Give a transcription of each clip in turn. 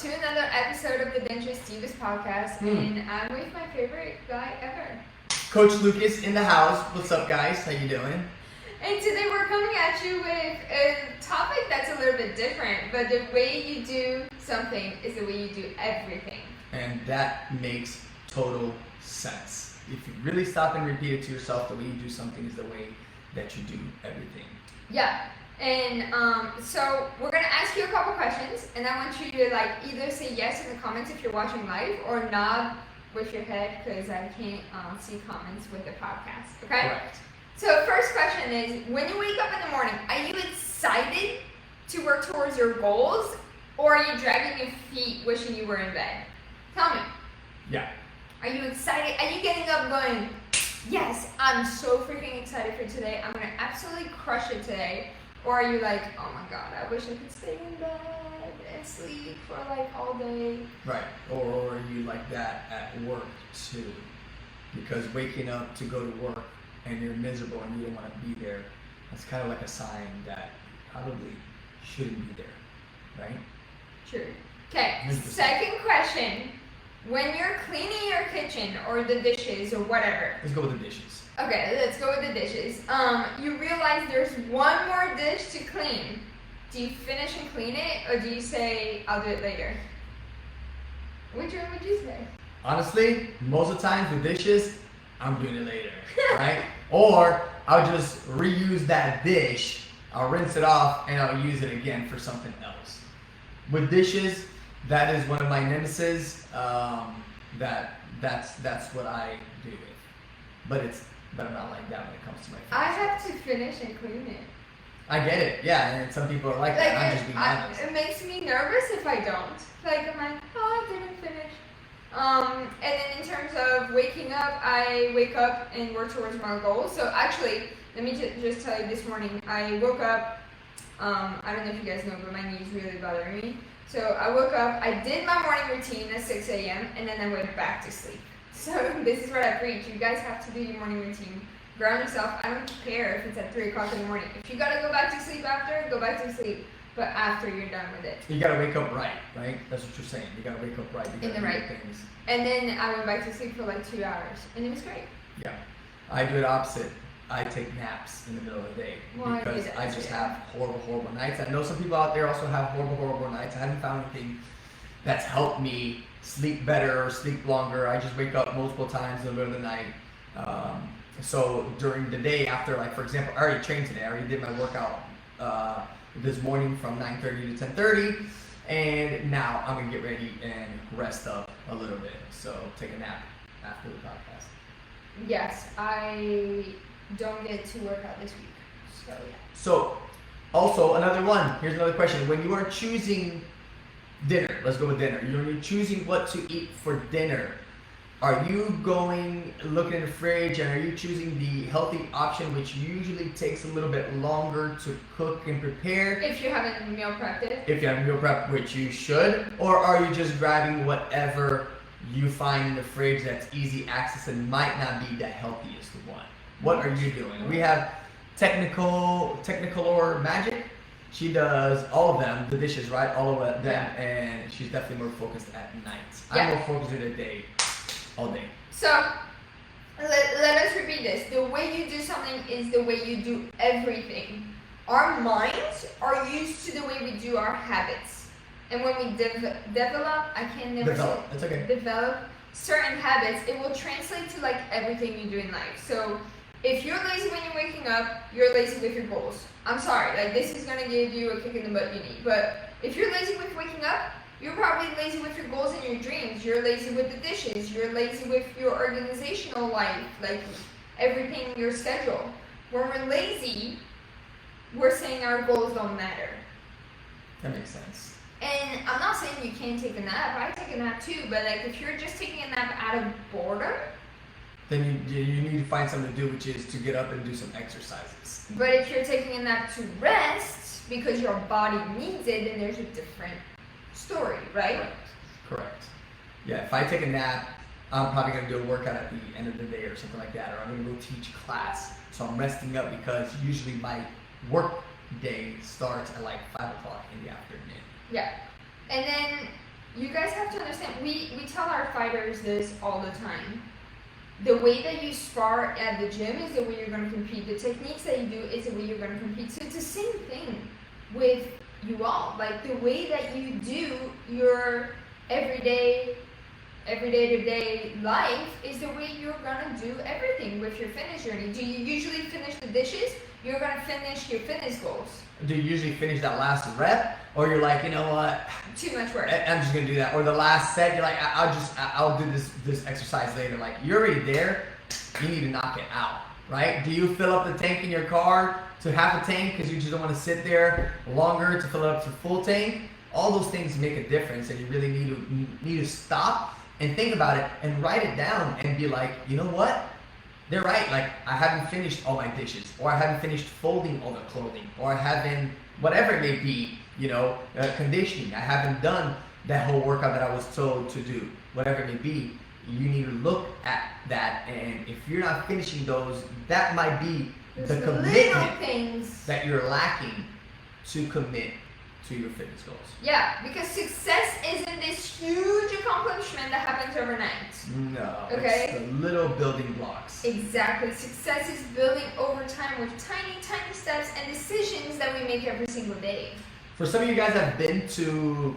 to another episode of the Dangerous Divas podcast, and I'm with my favorite guy ever. Coach Lucas in the house. What's up, guys? How you doing? And today we're coming at you with a topic that's a little bit different, but the way you do something is the way you do everything. And that makes total sense. If you really stop and repeat it to yourself, the way you do something is the way that you do everything. Yeah. And so we're going to ask you a couple questions, and I want you to either say yes in the comments if you're watching live, or nod with your head, because I can't see comments with the podcast, okay? Correct. So first question is, when you wake up in the morning, are you excited to work towards your goals, or are you dragging your feet wishing you were in bed? Tell me. Yeah. Are you excited? Are you getting up going, yes, I'm so freaking excited for today. I'm going to absolutely crush it today. Or are you like, oh my God, I wish I could stay in bed and sleep for all day? Right. Or are you like that at work too? Because waking up to go to work and you're miserable and you don't want to be there, that's kind of like a sign that probably shouldn't be there, right? True. Okay, 100%. Second question. When you're cleaning your kitchen or the dishes or whatever. Let's go with the dishes. Okay, let's go with the dishes. You realize there's one more dish to clean. Do you finish and clean it, or do you say, I'll do it later? Which one would you say? Honestly, most of the times with dishes, I'm doing it later, right? Or I'll just reuse that dish, I'll rinse it off, and I'll use it again for something else. With dishes, that is one of my nemesis. That's what I do with. But I'm not like that when it comes to my food. I have to finish and clean it. I get it, yeah, and some people are like that. I'm just being honest. It makes me nervous if I don't. I'm like, oh, I didn't finish. And then in terms of waking up, I wake up and work towards my goals. So actually, let me just tell you, this morning I woke up. I don't know if you guys know, but my knees really bothering me. So I woke up, I did my morning routine at 6 a.m. and then I went back to sleep. So this is what I preach. You guys have to do your morning routine. Ground yourself. I don't care if it's at 3 o'clock in the morning. If you gotta go back to sleep after, go back to sleep. But after you're done with it. You gotta wake up right? That's what you're saying. You gotta wake up right. In the right things. And then I went back to sleep for 2 hours. And it was great. Yeah. I do it opposite. I take naps in the middle of the day. Well, because I just have horrible nights. I know some people out there also have horrible nights. I haven't found anything that's helped me sleep better or sleep longer. I just wake up multiple times in the middle of the night. So during the day after, for example, I already trained today. I already did my workout this morning from 9:30 to 10:30. And now I'm going to get ready and rest up a little bit. So take a nap after the podcast. Yes, I don't get to work out this week. So yeah. So also another one. Here's another question. When you are choosing dinner, let's go with dinner. When you're choosing what to eat for dinner, are you looking in the fridge and are you choosing the healthy option, which usually takes a little bit longer to cook and prepare? If you haven't meal prepped it. If you haven't meal prepped, which you should, or are you just grabbing whatever you find in the fridge that's easy access and might not be the healthiest one? What are you doing? We have Technical or Magic. She does all of them, the dishes, right? All of them, and she's definitely more focused at night. Yeah. I'm more focused in the day, all day. So, let us repeat this. The way you do something is the way you do everything. Our minds are used to the way we do our habits. And when we develop, I can never say it. It's okay. Develop certain habits, it will translate to everything you do in life. So, if you're lazy when you're waking up, you're lazy with your goals. I'm sorry, this is gonna give you a kick in the butt you need. But if you're lazy with waking up, you're probably lazy with your goals and your dreams. You're lazy with the dishes. You're lazy with your organizational life, everything, your schedule. When we're lazy, we're saying our goals don't matter. That makes sense. And I'm not saying you can't take a nap. I take a nap too, but if you're just taking a nap out of boredom, then you need to find something to do, which is to get up and do some exercises. But if you're taking a nap to rest because your body needs it, then there's a different story, right? Correct. Yeah, if I take a nap, I'm probably going to do a workout at the end of the day or something like that, or I'm going to go teach class. So I'm resting up because usually my work day starts at 5 o'clock in the afternoon. Yeah. And then you guys have to understand, we tell our fighters this all the time. The way that you spar at the gym is the way you're going to compete. The techniques that you do is the way you're going to compete. So it's the same thing with you all. Like the way that you do your everyday to day life is the way you're going to do everything with your fitness journey. Do you usually finish the dishes? You're going to finish your fitness goals. Do you usually finish that last rep, or you're like, you know what? Too much work. I'm just gonna do that. Or the last set, you're like, I'll do this exercise later. Like you're already there, you need to knock it out, right? Do you fill up the tank in your car to half a tank because you just don't want to sit there longer to fill it up to full tank? All those things make a difference, and you really need to stop and think about it and write it down and be like, you know what? They're right, like I haven't finished all my dishes, or I haven't finished folding all the clothing, or I haven't, whatever it may be, conditioning. I haven't done that whole workout that I was told to do, whatever it may be. You need to look at that, and if you're not finishing those, that might be the commitment that you're lacking to commit to your fitness goals. Yeah, because success isn't this huge accomplishment that happens overnight. No, okay? It's the little building blocks. Exactly. Success is building over time with tiny steps and decisions that we make every single day. For some of you guys that have been to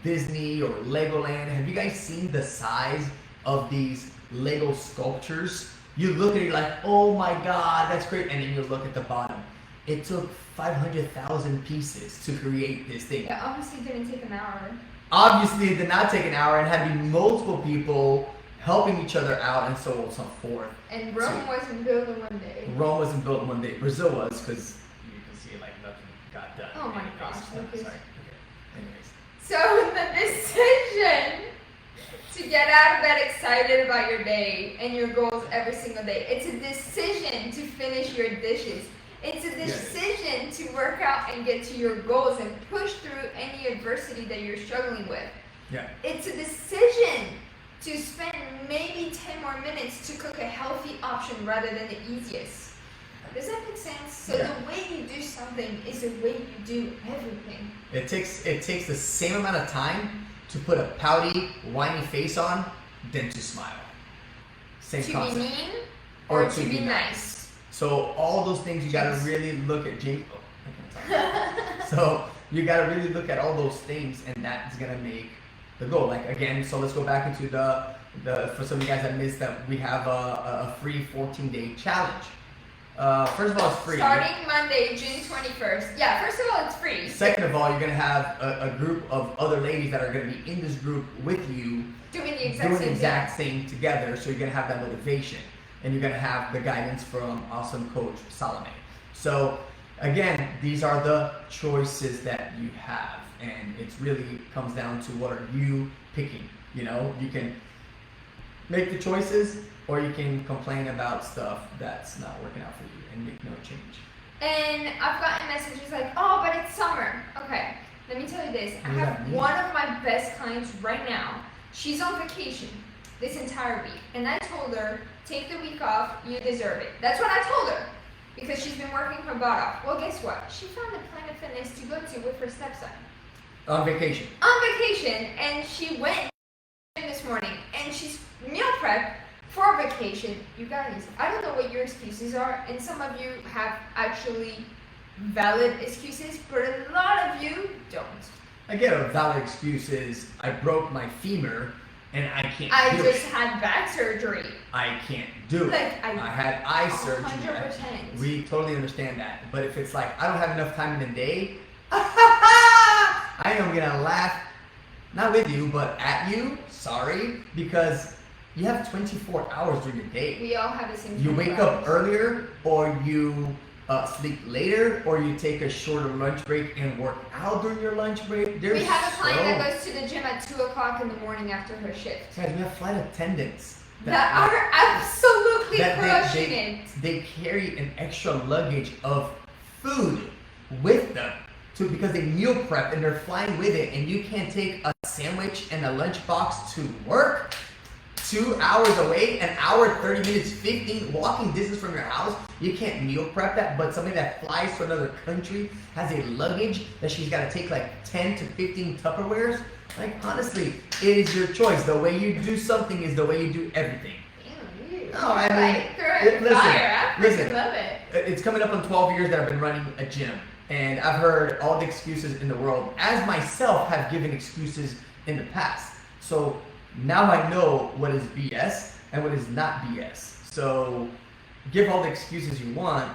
Disney or Legoland, have you guys seen the size of these Lego sculptures? You look at it like, oh my God, that's great. And then you look at the bottom. It took 500,000 pieces to create this thing. Yeah, obviously it didn't take an hour. Obviously it did not take an hour, and had to be multiple people helping each other out and so on and so forth. And Rome wasn't built in one day. Rome wasn't built in one day. Brazil was, because you can see like nothing got done. Oh my gosh. Sorry. Okay. Anyways. So the decision to get out of bed excited about your day and your goals every single day. It's a decision to finish your dishes. It's a decision to work out and get to your goals and push through any adversity that you're struggling with. Yeah. It's a decision to spend maybe 10 more minutes to cook a healthy option rather than the easiest. Does that make sense? So the way you do something is the way you do everything. It takes the same amount of time to put a pouty, whiny face on than to smile. Same concept. To be mean or to be nice. So all those things you gotta really look at. So you gotta really look at all those things, and that's gonna make the goal. Like again, so let's go back into the for some of you guys that missed that, we have a free 14-day challenge. First of all, it's free. Starting Monday, June 21st. Yeah, first of all, it's free. Second of all, you're gonna have a group of other ladies that are gonna be in this group with you, doing the exact same thing together. So you're gonna have that motivation. And you're going to have the guidance from awesome Coach Salome. So again, these are the choices that you have, and it really comes down to what are you picking. You can make the choices, or you can complain about stuff that's not working out for you and make no change. And I've gotten messages like, oh, but it's summer. Okay, let me tell you this. I have one of my best clients right now. She's on vacation this entire week, and I told her, take the week off, you deserve it. That's what I told her, because she's been working her butt off. Well, guess what? She found a Planet Fitness to go to with her stepson. On vacation. And she went this morning, and she's meal prep for vacation. You guys, I don't know what your excuses are, and some of you have actually valid excuses, but a lot of you don't. I get a valid excuse is, I broke my femur, and I can't do it. I just had back surgery. I can't do it. I had eye surgery. 100%. We totally understand that. But if it's like, I don't have enough time in the day, I am going to laugh, not with you, but at you. Sorry. Because you have 24 hours during the day. We all have the same. You wake up earlier, or you sleep later, or you take a shorter lunch break and work out during your lunch break. We have a client that goes to the gym at 2 o'clock in the morning after her shift. Guys, we have flight attendants that are absolutely crushing it. They carry an extra luggage of food with them because they meal prep and they're flying with it, and you can't take a sandwich and a lunch box to work. 2 hours away, an hour, 30 minutes, 15 walking distance from your house. You can't meal prep that, but somebody that flies to another country has a luggage that she's got to take like 10 to 15 Tupperwares. Like, honestly, it is your choice. The way you do something is the way you do everything. No, I mean, listen, love it. It's coming up on 12 years that I've been running a gym, and I've heard all the excuses in the world, as myself have given excuses in the past. So now I know what is BS and what is not BS. So give all the excuses you want,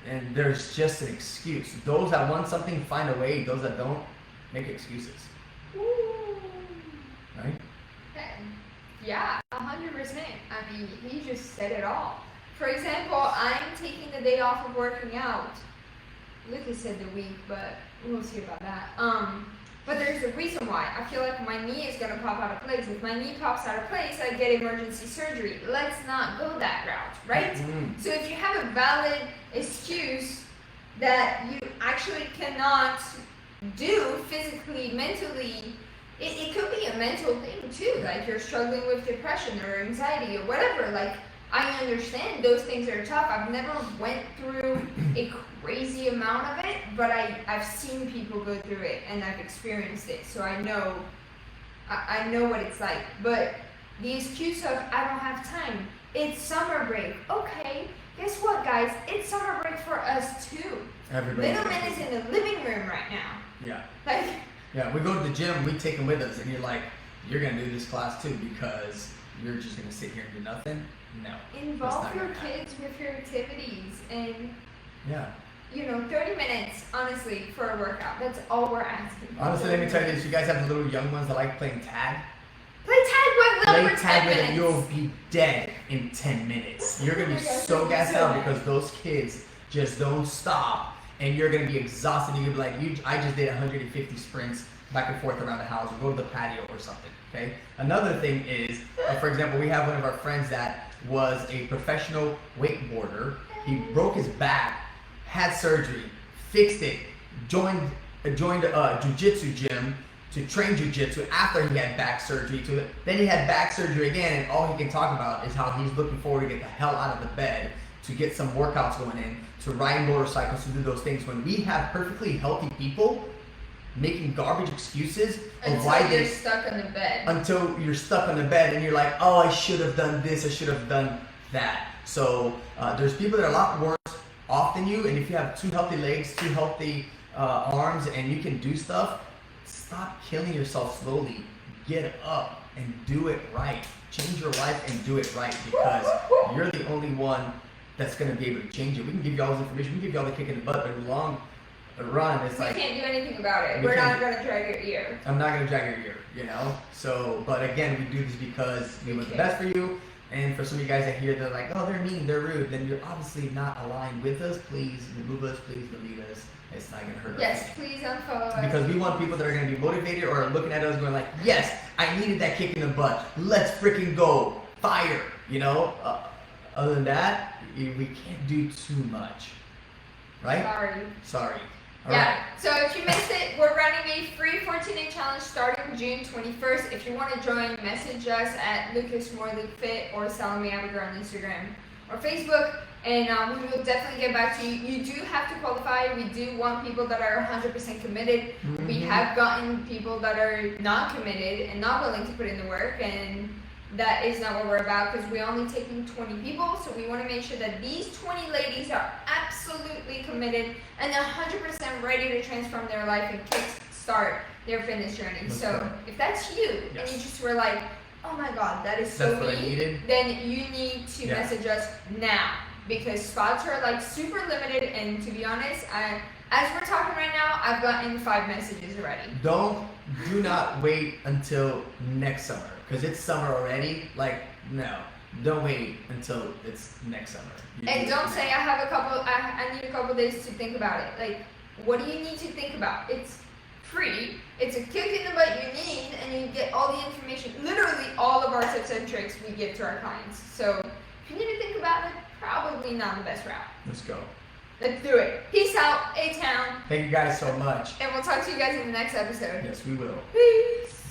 and there's just an excuse. Those that want something, find a way. Those that don't, make excuses. Ooh. Right? Yeah, 100%. I mean, he just said it all. For example, I'm taking the day off of working out. Lucas said the week, but we'll see about that. But there's a reason why. I feel like my knee is gonna pop out of place. If my knee pops out of place, I get emergency surgery. Let's not go that route, right? Mm-hmm. So if you have a valid excuse that you actually cannot do physically, mentally, it could be a mental thing too, like you're struggling with depression or anxiety or whatever. Like, I understand those things are tough. I've never went through a crazy amount of it, but I've seen people go through it and I've experienced it, so I know what it's like. But the excuse of I don't have time, it's summer break. Okay, guess what, guys? It's summer break for us too. Everybody. Little Man is in the living room right now. Yeah. Like. Yeah, we go to the gym, we take them with us, and you're like, you're gonna do this class too because you're just gonna sit here and do nothing. No. Involve your kids with your activities, and yeah. 30 minutes, honestly, for a workout. That's all we're asking. Honestly, let me tell you this: you guys have the little young ones that like playing tag. Play tag with them Play for tag 10 with minutes. them, you'll be dead in 10 minutes. You're gonna be so gassed out because those kids just don't stop. And you're gonna be exhausted. You're gonna be like, I just did 150 sprints back and forth around the house, or go to the patio or something. Okay. Another thing is, for example, we have one of our friends that was a professional wakeboarder. He broke his back, had surgery, fixed it, joined a jiu-jitsu gym to train jiu-jitsu after he had back surgery. Then he had back surgery again, and all he can talk about is how he's looking forward to get the hell out of the bed, to get some workouts going in, to ride motorcycles, to do those things. When we have perfectly healthy people making garbage excuses of why they're stuck on the bed. Until you're stuck on the bed and you're like, oh, I should have done this, I should have done that. So there's people that are a lot worse off than you, and if you have 2 healthy legs, 2 healthy arms, and you can do stuff, stop killing yourself slowly. Get up and do it right. Change your life and do it right, because you're the only one that's going to be able to change it. We can give you all this information, we can give you all the kick in the butt, but in the long run, it's like, we can't do anything about it. We're not going to drag your ear. I'm not going to drag your ear, So, but again, we do this because we want the best for you. And for some of you guys that hear, they're like, oh, they're mean, they're rude, then you're obviously not aligned with us. Please remove us, please delete us. It's not going to hurt us. Yes, please unfollow us. Because we want people that are going to be motivated or are looking at us going like, yes, I needed that kick in the butt. Let's freaking go. Fire. Other than that, we can't do too much. Right? Sorry. All yeah, right. So if you missed it, we're running a free 14-day challenge starting June 21st. If you want to join, message us at Lucas Morley Fit or Salome2 on Instagram or Facebook, and we will definitely get back to you. You do have to qualify. We do want people that are 100% committed. Mm-hmm. We have gotten people that are not committed and not willing to put in the work, and that is not what we're about, because we're only taking 20 people, so we want to make sure that these 20 ladies are absolutely committed and 100% ready to transform their life and kickstart their fitness journey. So if that's you, and you just were like, oh my god, that is so me, then you need to message us now, because spots are like super limited, and to be honest, as we're talking right now, I've gotten 5 messages already. Do not wait until next summer, because it's summer already. Like, no, don't wait until it's next summer. And don't say I need a couple days to think about it. Like, what do you need to think about? It's free. It's a kick in the butt you need, and you get all the information. Literally all of our tips and tricks we give to our clients. So if you need to think about it, probably not the best route. Let's go. Let's do it. Peace out, A-Town. Thank you guys so much. And we'll talk to you guys in the next episode. Yes, we will. Peace.